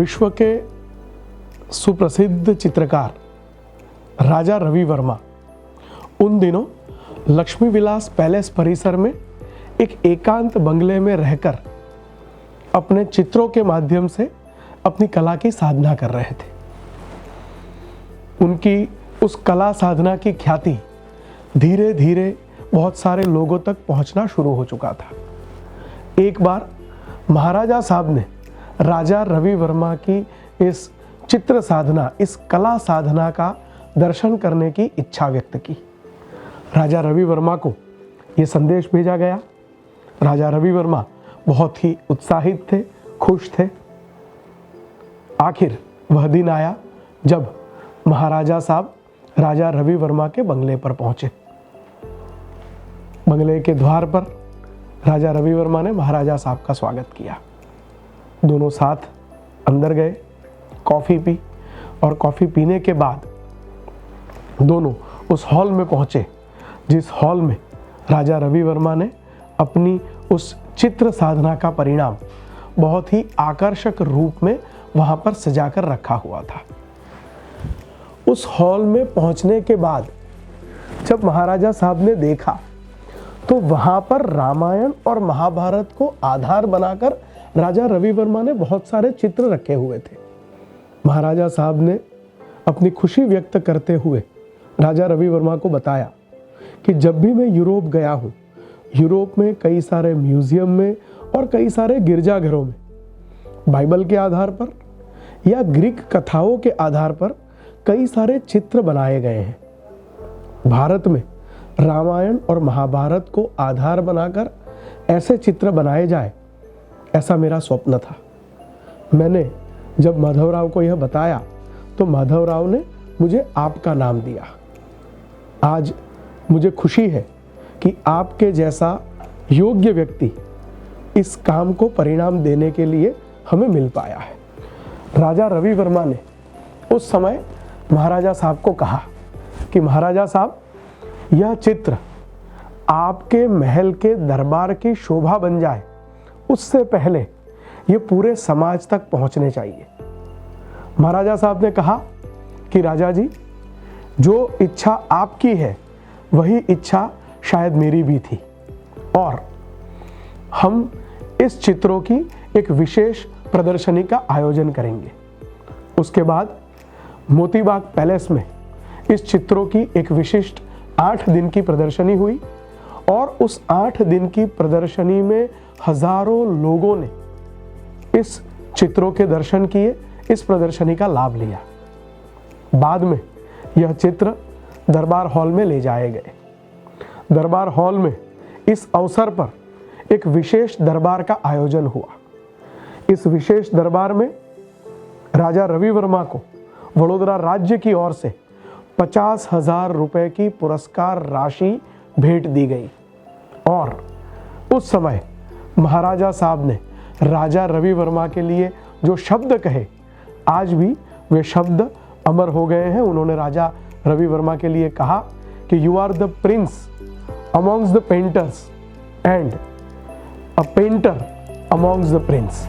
विश्व के सुप्रसिद्ध चित्रकार राजा रवि वर्मा उन दिनों लक्ष्मी विलास पैलेस परिसर में एक एकांत बंगले में रहकर अपने चित्रों के माध्यम से अपनी कला की साधना कर रहे थे। उनकी उस कला साधना की ख्याति धीरे धीरे बहुत सारे लोगों तक पहुंचना शुरू हो चुका था। एक बार महाराजा साहब ने राजा रवि वर्मा की इस चित्र साधना, इस कला साधना का दर्शन करने की इच्छा व्यक्त की। राजा रवि वर्मा को ये संदेश भेजा गया। राजा रवि वर्मा बहुत ही उत्साहित थे, खुश थे। आखिर वह दिन आया जब महाराजा साहब राजा रवि वर्मा के बंगले पर पहुंचे। बंगले के द्वार पर राजा रवि वर्मा ने महाराजा साहब का स्वागत किया। दोनों साथ अंदर गए, कॉफ़ी पी और कॉफ़ी पीने के बाद दोनों उस हॉल में पहुंचे जिस हॉल में राजा रवि वर्मा ने अपनी उस चित्र साधना का परिणाम बहुत ही आकर्षक रूप में वहां पर सजाकर रखा हुआ था। उस हॉल में पहुंचने के बाद जब महाराजा साहब ने देखा तो वहां पर रामायण और महाभारत को आधार बनाकर राजा रवि वर्मा ने बहुत सारे चित्र रखे हुए थे। महाराजा साहब ने अपनी खुशी व्यक्त करते हुए राजा रवि वर्मा को बताया कि जब भी मैं यूरोप गया हूँ, यूरोप में कई सारे म्यूजियम में और कई सारे गिरजाघरों में बाइबल के आधार पर या ग्रीक कथाओं के आधार पर कई सारे चित्र बनाए गए हैं। भारत में रामायण और महाभारत को आधार बनाकर ऐसे चित्र बनाए जाए, ऐसा मेरा स्वप्न था। मैंने जब माधवराव को यह बताया तो माधवराव ने मुझे आपका नाम दिया। आज मुझे खुशी है कि आपके जैसा योग्य व्यक्ति इस काम को परिणाम देने के लिए हमें मिल पाया है। राजा रवि वर्मा ने उस समय महाराजा साहब को कहा कि महाराजा साहब, यह चित्र आपके महल के दरबार की शोभा बन जाए उससे पहले ये पूरे समाज तक पहुंचने चाहिए। महाराजा साहब ने कहा कि राजा जी, जो इच्छा आपकी है वही इच्छा शायद मेरी भी थी और हम इस चित्रों की एक विशेष प्रदर्शनी का आयोजन करेंगे। उसके बाद मोतीबाग पैलेस में इस चित्रों की एक विशिष्ट 8 दिन की प्रदर्शनी हुई और उस 8 दिन की प्रदर्शनी में हजारों लोगों ने इस चित्रों के दर्शन किए, इस प्रदर्शनी का लाभ लिया। बाद में यह चित्र दरबार हॉल में ले जाए गए। दरबार हॉल में इस अवसर पर एक विशेष दरबार का आयोजन हुआ। इस विशेष दरबार में राजा रवि वर्मा को वडोदरा राज्य की ओर से 50,000 रुपए की पुरस्कार राशि भेंट दी गई और उस समय महाराजा साहब ने राजा रवि वर्मा के लिए जो शब्द कहे, आज भी वे शब्द अमर हो गए हैं। उन्होंने राजा रवि वर्मा के लिए कहा कि you are the prince amongst the painters and a painter amongst the Prince.